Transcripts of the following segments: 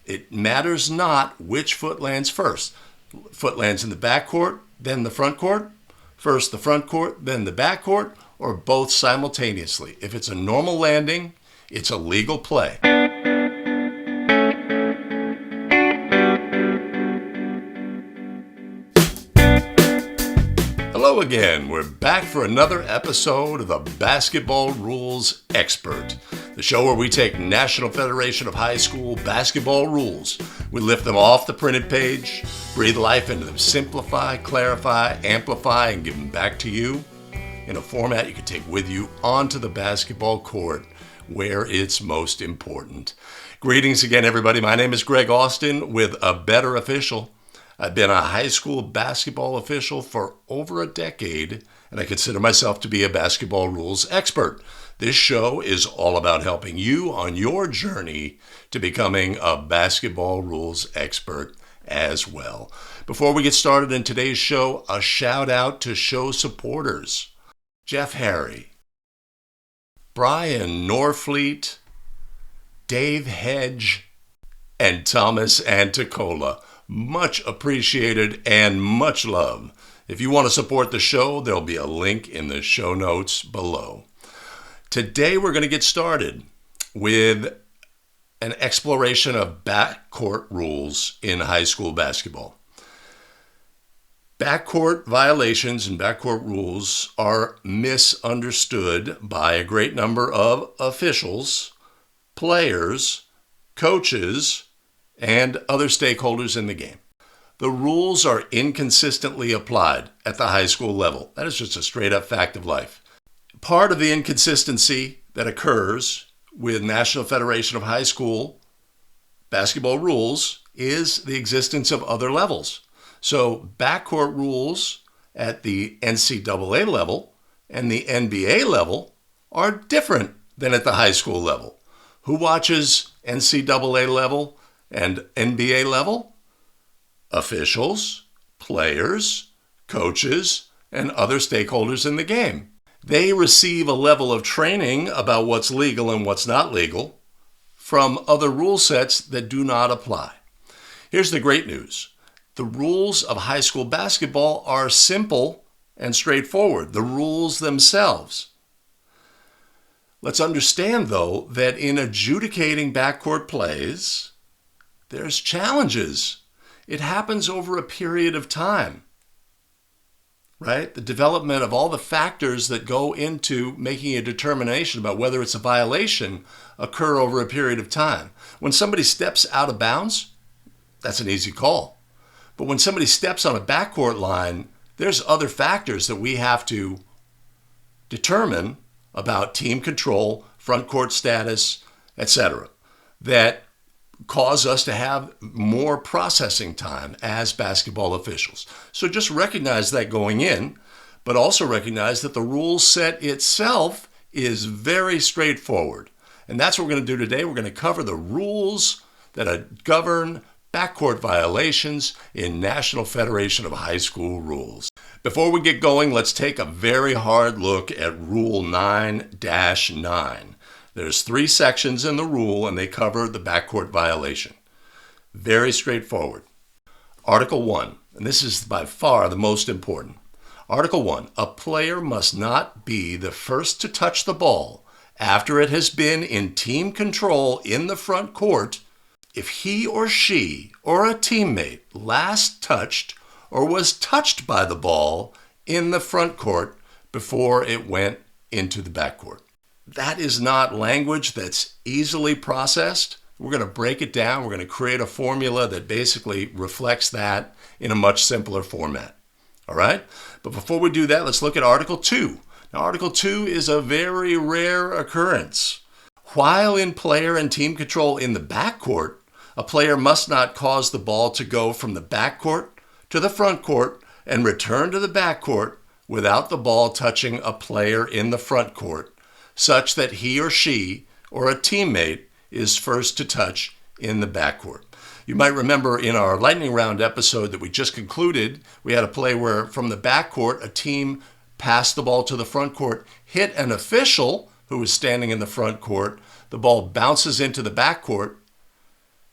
It matters not which foot lands first. Foot lands in the backcourt, then the front court. First the front court, then the backcourt, or both simultaneously. If it's a normal landing, it's a legal play. Hello again. We're back for another episode of the Basketball Rules Expert, the show where we take National Federation of High School basketball rules. We lift them off the printed page, breathe life into them, simplify, clarify, amplify, and give them back to you in a format you can take with you onto the basketball court where it's most important. Greetings again, everybody. My name is Greg Austin with A Better Official. I've been a high school basketball official for over a decade, and I consider myself to be a basketball rules expert. This show is all about helping you on your journey to becoming a basketball rules expert as well. Before we get started in today's show, a shout out to show supporters. Jeff Harry, Brian Norfleet, Dave Hedge, and Thomas Anticola. Much appreciated and much love. If you want to support the show, there'll be a link in the show notes below. Today we're going to get started with an exploration of backcourt rules in high school basketball. Backcourt violations and backcourt rules are misunderstood by a great number of officials, players, coaches, and other stakeholders in the game. The rules are inconsistently applied at the high school level. That is just a straight up fact of life. Part of the inconsistency that occurs with National Federation of High School basketball rules is the existence of other levels. So backcourt rules at the NCAA level and the NBA level are different than at the high school level. Who watches NCAA level and NBA level? Officials, players, coaches, and other stakeholders in the game. They receive a level of training about what's legal and what's not legal from other rule sets that do not apply. Here's the great news. The rules of high school basketball are simple and straightforward, the rules themselves. Let's understand, though, that in adjudicating backcourt plays, there's challenges. It happens over a period of time, right? The development of all the factors that go into making a determination about whether it's a violation occur over a period of time. When somebody steps out of bounds, that's an easy call. But when somebody steps on a backcourt line, there's other factors that we have to determine about team control, front court status, etc., that cause us to have more processing time as basketball officials. So just recognize that going in, but also recognize that the rule set itself is very straightforward. And that's what we're going to do today. We're going to cover the rules that govern backcourt violations in National Federation of High School rules. Before we get going, let's take a very hard look at Rule 9-9. There's 3 sections in the rule, and they cover the backcourt violation. Very straightforward. Article 1, and this is by far the most important. Article 1, a player must not be the first to touch the ball after it has been in team control in the front court if he or she or a teammate last touched or was touched by the ball in the front court before it went into the backcourt. That is not language that's easily processed. We're going to break it down. We're going to create a formula that basically reflects that in a much simpler format. All right? But before we do that, let's look at Article 2. Now, Article 2 is a very rare occurrence. While in player and team control in the backcourt, a player must not cause the ball to go from the backcourt to the front court and return to the backcourt without the ball touching a player in the front court, such that he or she or a teammate is first to touch in the backcourt. You might remember in our lightning round episode that we just concluded, we had a play where from the backcourt, a team passed the ball to the front court, hit an official who was standing in the front court, the ball bounces into the backcourt,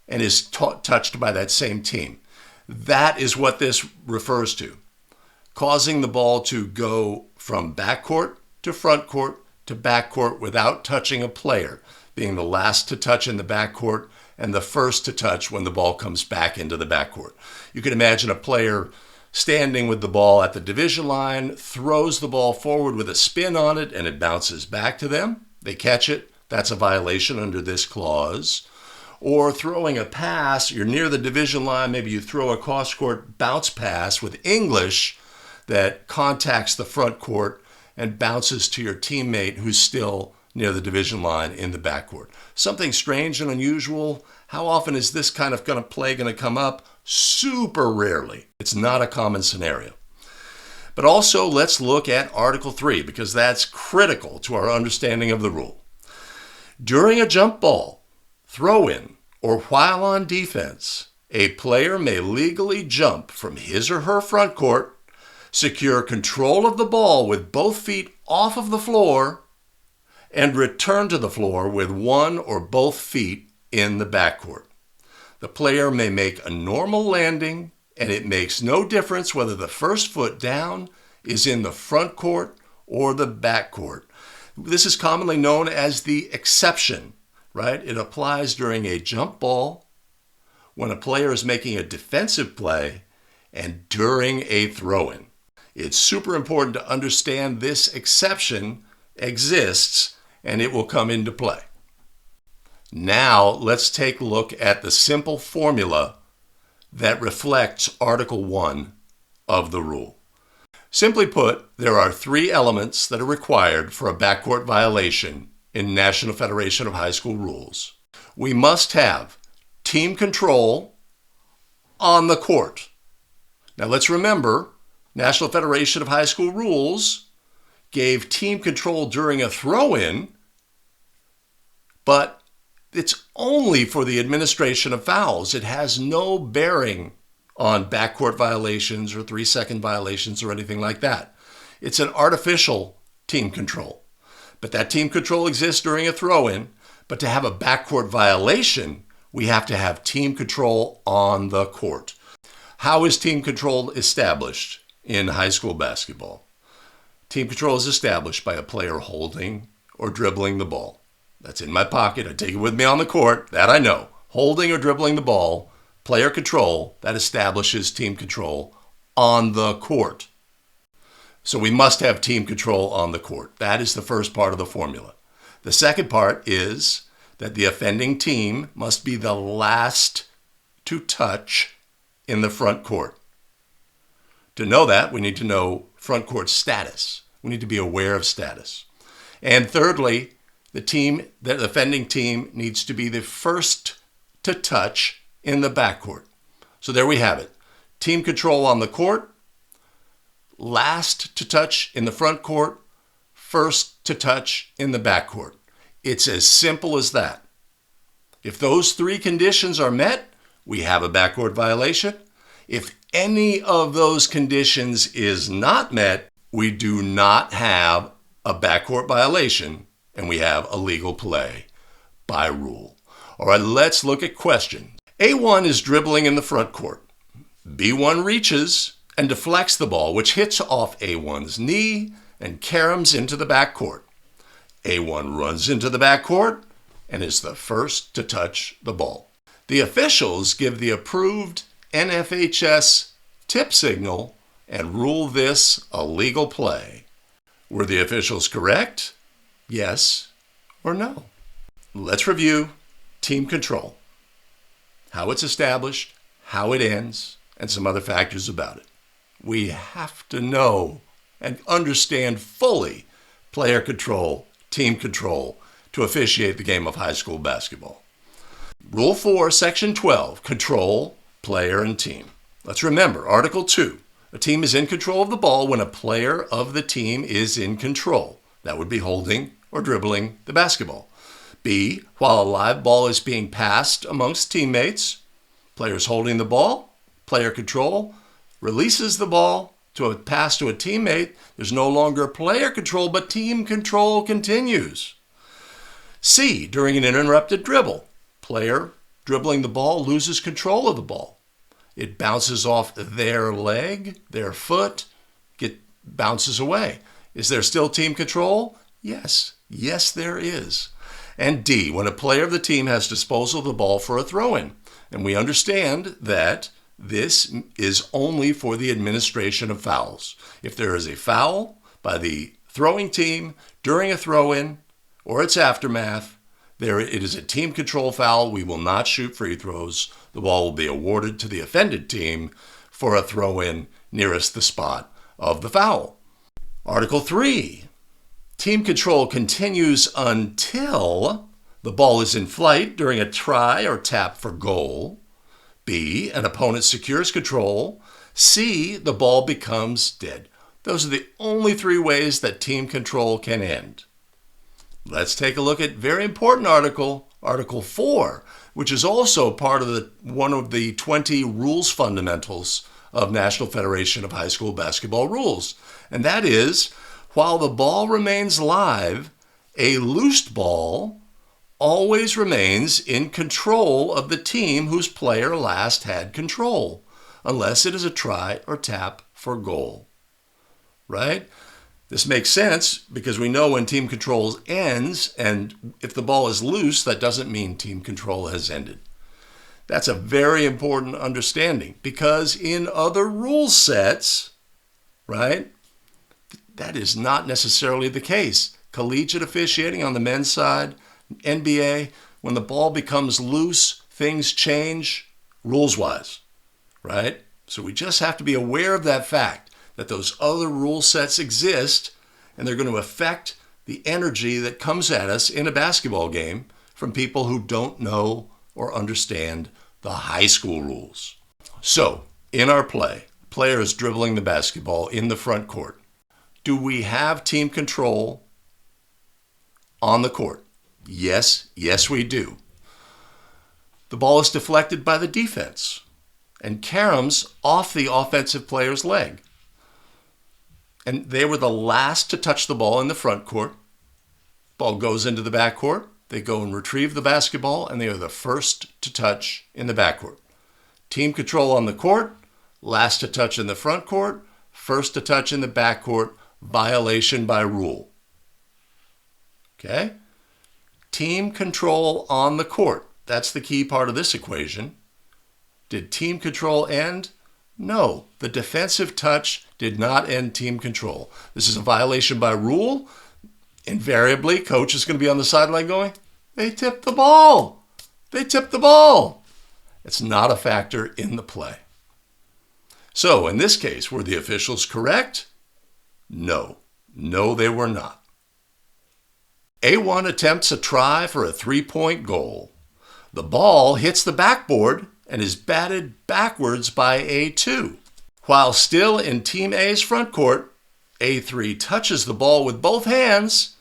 and is touched by that same team. That is what this refers to, causing the ball to go from backcourt to front court to backcourt without touching a player, being the last to touch in the backcourt and the first to touch when the ball comes back into the backcourt. You can imagine a player standing with the ball at the division line, throws the ball forward with a spin on it, and it bounces back to them. They catch it. That's a violation under this clause. Or throwing a pass, you're near the division line, maybe you throw a cross-court bounce pass with English that contacts the front court and bounces to your teammate who's still near the division line in the backcourt. Something strange and unusual. How often is this kind of play going to come up? Super rarely. It's not a common scenario. But also, let's look at Article 3, because that's critical to our understanding of the rule. During a jump ball, throw-in, or while on defense, a player may legally jump from his or her front court, secure control of the ball with both feet off of the floor, and return to the floor with one or both feet in the backcourt. The player may make a normal landing, and it makes no difference whether the first foot down is in the front court or the backcourt. This is commonly known as the exception, right? It applies during a jump ball, when a player is making a defensive play, and during a throw-in. It's super important to understand this exception exists, and it will come into play. Now, let's take a look at the simple formula that reflects Article 1 of the rule. Simply put, there are 3 elements that are required for a backcourt violation in National Federation of High School rules. We must have team control on the court. Now, let's remember, National Federation of High School rules gave team control during a throw-in, but it's only for the administration of fouls. It has no bearing on backcourt violations or 3-second violations or anything like that. It's an artificial team control. But that team control exists during a throw-in. But to have a backcourt violation, we have to have team control on the court. How is team control established in high school basketball? Team control is established by a player holding or dribbling the ball. That's in my pocket. I take it with me on the court. That I know. Holding or dribbling the ball, player control, that establishes team control on the court. So we must have team control on the court. That is the first part of the formula. The second part is that the offending team must be the last to touch in the front court. To know that, we need to know front court status. We need to be aware of status. And thirdly, the offending team needs to be the first to touch in the backcourt. So there we have it. Team control on the court, last to touch in the front court, first to touch in the backcourt. It's as simple as that. If those 3 conditions are met, we have a backcourt violation. If any of those conditions is not met, we do not have a backcourt violation, and we have a legal play by rule. All right, let's look at questions. A1 is dribbling in the front court. B1 reaches and deflects the ball, which hits off A1's knee and caroms into the backcourt. A1 runs into the backcourt and is the first to touch the ball. The officials give the approved NFHS tip signal and rule this a legal play. Were the officials correct? Yes or no? Let's review team control, how it's established, how it ends, and some other factors about it. We have to know and understand fully player control, team control, to officiate the game of high school basketball. Rule 4, Section 12, control, player, and team. Let's remember, Article 2, a team is in control of the ball when a player of the team is in control. That would be holding or dribbling the basketball. B, while a live ball is being passed amongst teammates, players holding the ball, player control, releases the ball to a pass to a teammate. There's no longer player control, but team control continues. C, during an interrupted dribble, player dribbling the ball loses control of the ball. It bounces off their leg, their foot, bounces away. Is there still team control? Yes. Yes, there is. And D, when a player of the team has disposal of the ball for a throw-in. And we understand that this is only for the administration of fouls. If there is a foul by the throwing team during a throw-in or its aftermath, it is a team control foul. We will not shoot free throws. The ball will be awarded to the offended team for a throw-in nearest the spot of the foul. Article 3. Team control continues until the ball is in flight during a try or tap for goal. B, an opponent secures control. C, the ball becomes dead. Those are the only 3 ways that team control can end. Let's take a look at very important article, Article 4, which is also part of one of the 20 rules fundamentals of National Federation of High School Basketball Rules. And that is, while the ball remains live, a loosed ball always remains in control of the team whose player last had control, unless it is a try or tap for goal. Right? This makes sense because we know when team control ends, and if the ball is loose, that doesn't mean team control has ended. That's a very important understanding because in other rule sets, right, that is not necessarily the case. Collegiate officiating on the men's side, NBA, when the ball becomes loose, things change rules-wise, right? So we just have to be aware of that fact, that those other rule sets exist, and they're going to affect the energy that comes at us in a basketball game from people who don't know or understand the high school rules. So, in our play, players dribbling the basketball in the front court. Do we have team control on the court? Yes, we do. The ball is deflected by the defense and caroms off the offensive player's leg. And they were the last to touch the ball in the front court. Ball goes into the backcourt. They go and retrieve the basketball, and they are the first to touch in the backcourt. Team control on the court, last to touch in the front court, first to touch in the backcourt, violation by rule. Okay? Team control on the court. That's the key part of this equation. Did team control end? No, the defensive touch did not end team control. This is a violation by rule. Invariably, coach is going to be on the sideline going, they tipped the ball. They tipped the ball. It's not a factor in the play. So, in this case, were the officials correct? No. No, they were not. A1 attempts a try for a 3-point goal. The ball hits the backboard and is batted backwards by A2. While still in Team A's front court, A3 touches the ball with both hands,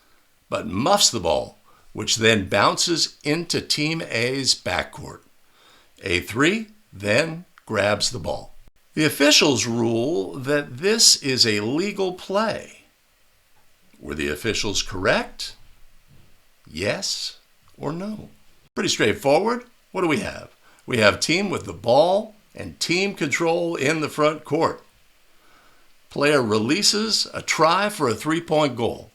but muffs the ball, which then bounces into Team A's backcourt. A3 then grabs the ball. The officials rule that this is a legal play. Were the officials correct? Yes or no? Pretty straightforward. What do we have? We have team with the ball and team control in the front court. Player releases a try for a 3-point goal.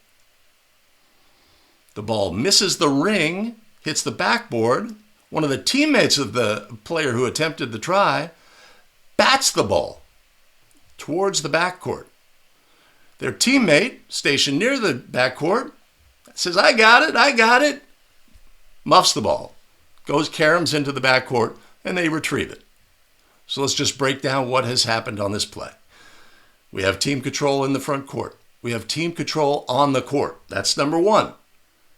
The ball misses the ring, hits the backboard. One of the teammates of the player who attempted the try bats the ball towards the backcourt. Their teammate, stationed near the backcourt, says, I got it, muffs the ball, goes caroms into the backcourt, and they retrieve it. So let's just break down what has happened on this play. We have team control in the front court. We have team control on the court. That's number one.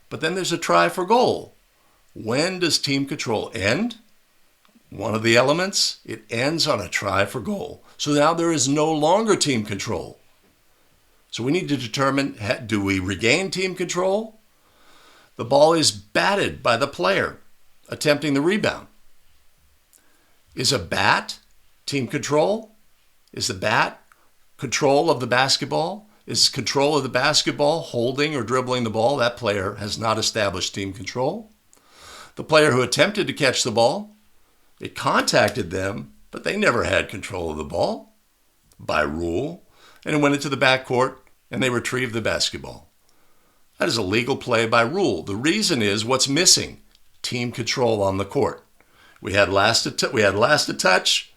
But then there's a try for goal. When does team control end? One of the elements, it ends on a try for goal. So now there is no longer team control. So we need to determine, do we regain team control? The ball is batted by the player attempting the rebound. Is a bat team control? Is the bat control of the basketball? Is control of the basketball holding or dribbling the ball? That player has not established team control. The player who attempted to catch the ball It contacted them, but they never had control of the ball by rule, and it went into the backcourt, and they retrieved the basketball. That is a legal play by rule. The reason is what's missing: team control on the court. We had last to touch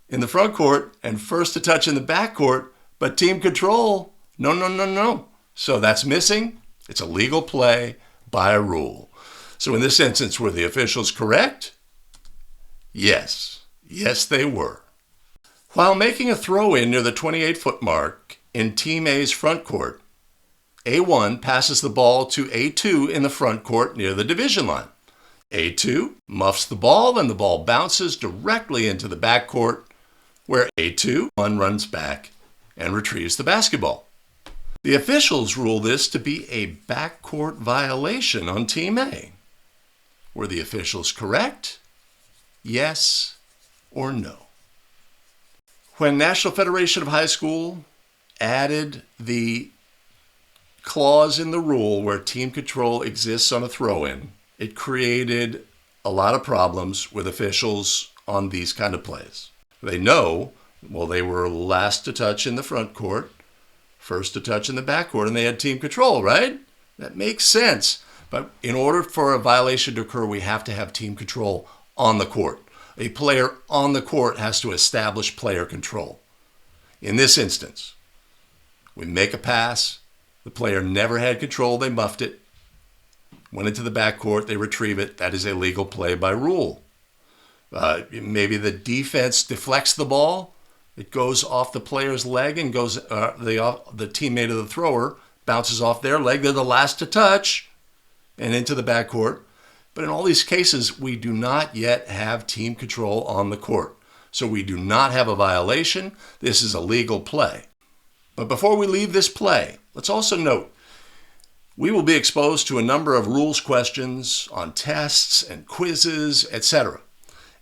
in the front court and first to touch in the backcourt, but team control, no. So that's missing. It's a legal play by a rule. So in this instance, were the officials correct? Yes. Yes, they were. While making a throw-in near the 28-foot mark in Team A's front court, A1 passes the ball to A2 in the front court near the division line. A2 muffs the ball, and the ball bounces directly into the backcourt, where A2 runs back and retrieves the basketball. The officials rule this to be a backcourt violation on Team A. Were the officials correct? Yes or no? When National Federation of High School added the clause in the rule where team control exists on a throw-in, it created a lot of problems with officials on these kind of plays. They know, well, they were last to touch in the front court, first to touch in the backcourt, and they had team control, right? That makes sense. But in order for a violation to occur, we have to have team control on the court. A player on the court has to establish player control. In this instance, we make a pass. The player never had control. They muffed it. Went into the backcourt. They retrieve it. That is a legal play by rule. Maybe the defense deflects the ball. It goes off the player's leg and goes the teammate of the thrower bounces off their leg. They're the last to touch and into the backcourt. But in all these cases, we do not yet have team control on the court. So we do not have a violation. This is a legal play. But before we leave this play, let's also note, we will be exposed to a number of rules questions on tests and quizzes, etc.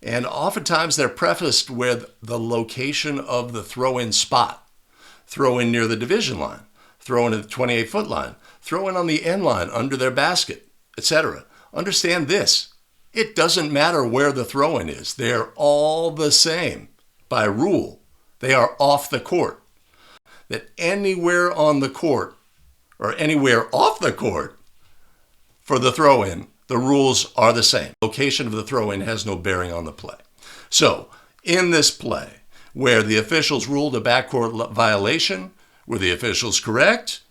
And oftentimes they're prefaced with the location of the throw-in spot. Throw-in near the division line, throw-in at the 28-foot line, throw-in on the end line under their basket, etc. Understand this. It doesn't matter where the throw-in is. They're all the same. By rule, they are off the court. That anywhere on the court or anywhere off the court for the throw-in, the rules are the same. Location of the throw-in has no bearing on the play. So, in this play, where the officials ruled a backcourt violation, were the officials correct?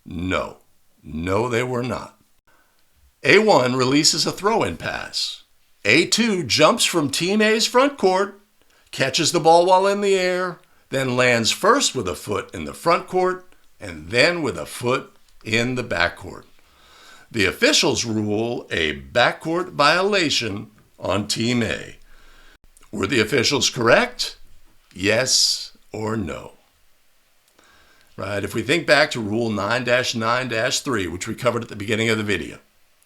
No. No, they were not. A1 releases a throw-in pass. A2 jumps from Team A's front court, catches the ball while in the air, then lands first with a foot in the front court, and then with a foot in the backcourt. The officials rule a backcourt violation on Team A. Were the officials correct? Yes or no? Right, if we think back to Rule 9-9-3, which we covered at the beginning of the video,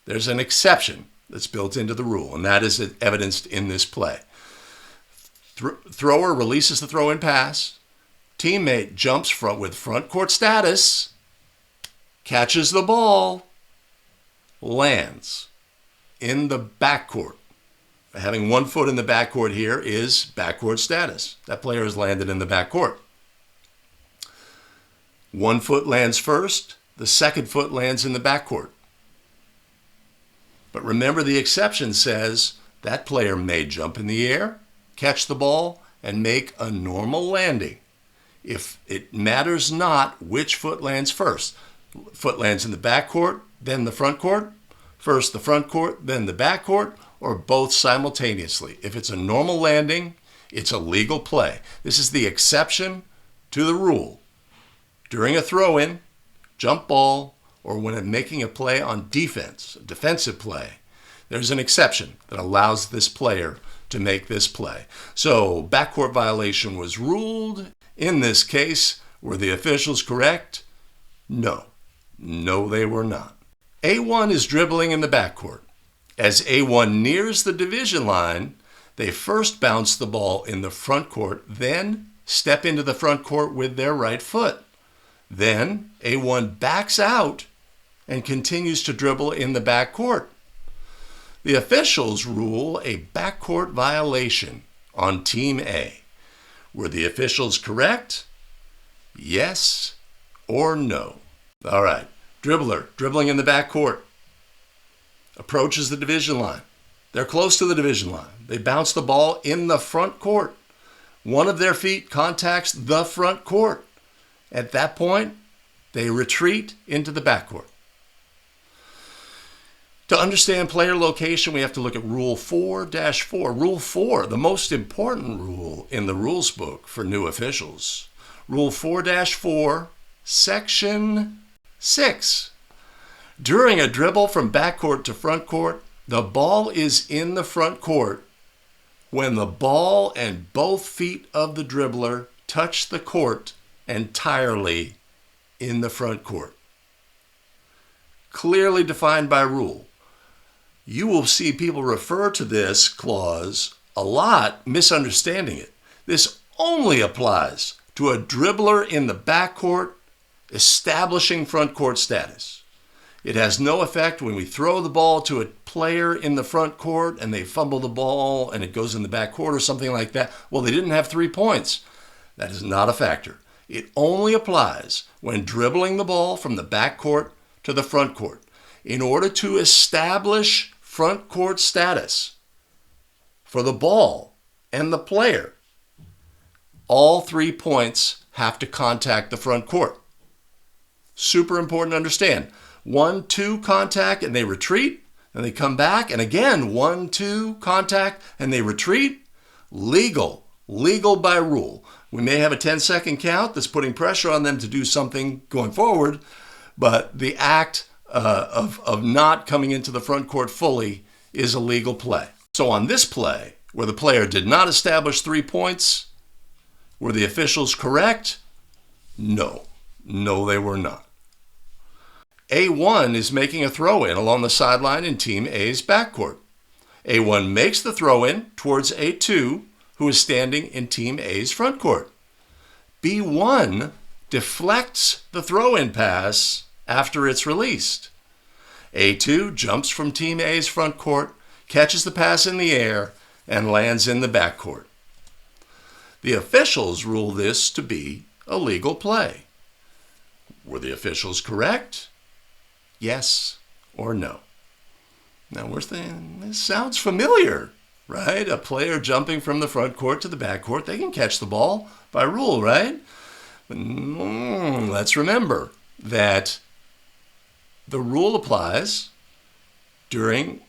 there's an exception that's built into the rule, and that is evidenced in this play. Thrower releases the throw-in pass. Teammate jumps with front court status, catches the ball, lands in the backcourt. Having 1 foot in the backcourt here is backcourt status. That player has landed in the backcourt. 1 foot lands first. The second foot lands in the backcourt. But remember, the exception says that player may jump in the air, catch the ball, and make a normal landing. If it matters not which foot lands first. Foot lands in the backcourt, then the front court. First the front court, then the backcourt, or both simultaneously. If it's a normal landing, it's a legal play. This is the exception to the rule. During a throw-in, jump ball, or when making a play on defense, a defensive play, there's an exception that allows this player to make this play. So, backcourt violation was ruled. In this case, were the officials correct? No. No, they were not. A1 is dribbling in the backcourt. As A1 nears the division line, they first bounce the ball in the front court, then step into the front court with their right foot. Then A1 backs out and continues to dribble in the backcourt. The officials rule a backcourt violation on Team A. Were the officials correct? Yes or no? All right. Dribbler, dribbling in the backcourt, approaches the division line. They're close to the division line. They bounce the ball in the front court. One of their feet contacts the front court. At that point, they retreat into the backcourt. To understand player location, we have to look at Rule 4-4. Rule 4, the most important rule in the rules book for new officials. Rule 4-4, Section 6. During a dribble from backcourt to front court, the ball is in the front court when the ball and both feet of the dribbler touch the court entirely in the front court. Clearly defined by rule. You will see people refer to this clause a lot, misunderstanding it. This only applies to a dribbler in the backcourt establishing front court status. It has no effect when we throw the ball to a player in the front court and they fumble the ball and it goes in the backcourt or something like that. Well, they didn't have 3 points. That is not a factor. It only applies when dribbling the ball from the backcourt to the front court. In order to establish front court status for the ball and the player, all 3 points have to contact the front court. Super important to understand. 1-2 contact and they retreat, and they come back, and again 1-2 contact and they retreat. Legal by rule. We may have a 10-second count that's putting pressure on them to do something going forward, but the act of not coming into the front court fully is a legal play. So on this play, where the player did not establish 3 points, were the officials correct? No, they were not. A1 is making a throw-in along the sideline in Team A's backcourt. A1 makes the throw-in towards A2, who is standing in Team A's front court. B1 deflects the throw-in pass after it's released. A2 jumps from Team A's front court, catches the pass in the air, and lands in the backcourt. The officials rule this to be a legal play. Were the officials correct? Yes or no? Now we're thinking, this sounds familiar, right? A player jumping from the front court to the back court, they can catch the ball by rule, right? But let's remember that the rule applies during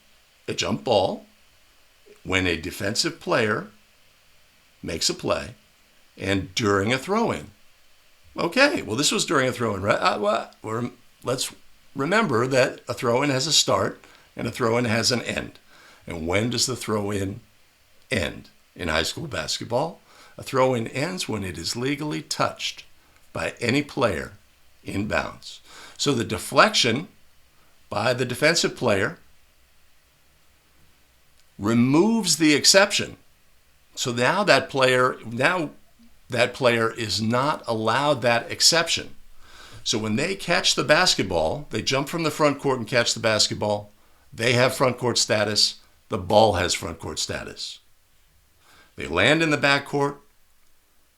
a jump ball when a defensive player makes a play and during a throw-in. Okay, well, this was during a throw-in, right? Let's remember that a throw-in has a start and a throw-in has an end. And when does the throw-in end in high school basketball? A throw-in ends when it is legally touched by any player in bounds. So the deflection by the defensive player removes the exception. So now that player is not allowed that exception. So when they catch the basketball, they jump from the front court and catch the basketball, they have front court status, the ball has front court status. They land in the backcourt,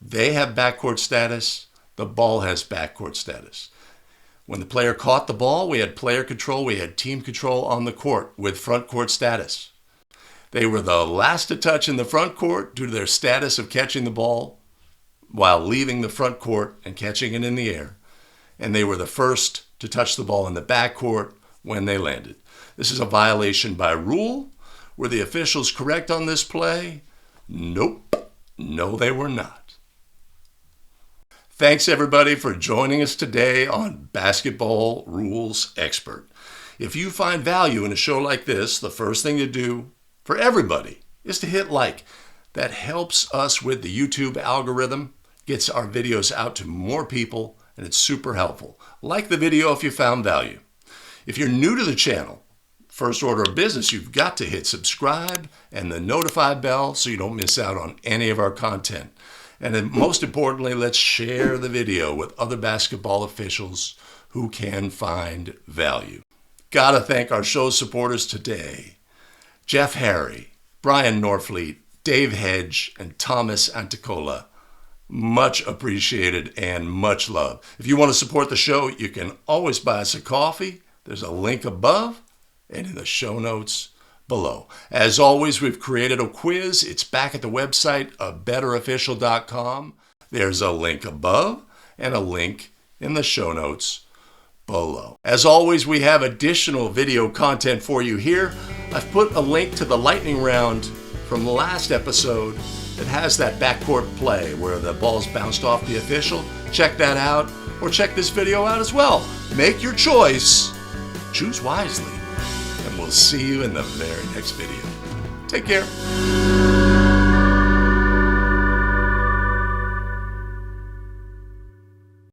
they have backcourt status, the ball has backcourt status. When the player caught the ball, we had player control, we had team control on the court with front court status. They were the last to touch in the front court due to their status of catching the ball while leaving the front court and catching it in the air. And they were the first to touch the ball in the backcourt when they landed. This is a violation by rule. Were the officials correct on this play? Nope. No, they were not. Thanks, everybody, for joining us today on Basketball Rules Expert. If you find value in a show like this, the first thing to do for everybody is to hit like. That helps us with the YouTube algorithm, gets our videos out to more people, and it's super helpful. Like the video if you found value. If you're new to the channel, first order of business, you've got to hit subscribe and the notify bell so you don't miss out on any of our content. And then most importantly, let's share the video with other basketball officials who can find value. Gotta thank our show supporters today. Jeff Harry, Brian Norfleet, Dave Hedge, and Thomas Anticola. Much appreciated and much love. If you want to support the show, you can always buy us a coffee. There's a link above and in the show notes below. As always, we've created a quiz. It's back at the website, abetterofficial.com. There's a link above and a link in the show notes below. As always, we have additional video content for you here. I've put a link to the lightning round from the last episode that has that backcourt play where the ball's bounced off the official. Check that out, or check this video out as well. Make your choice, choose wisely, and we'll see you in the very next video. Take care.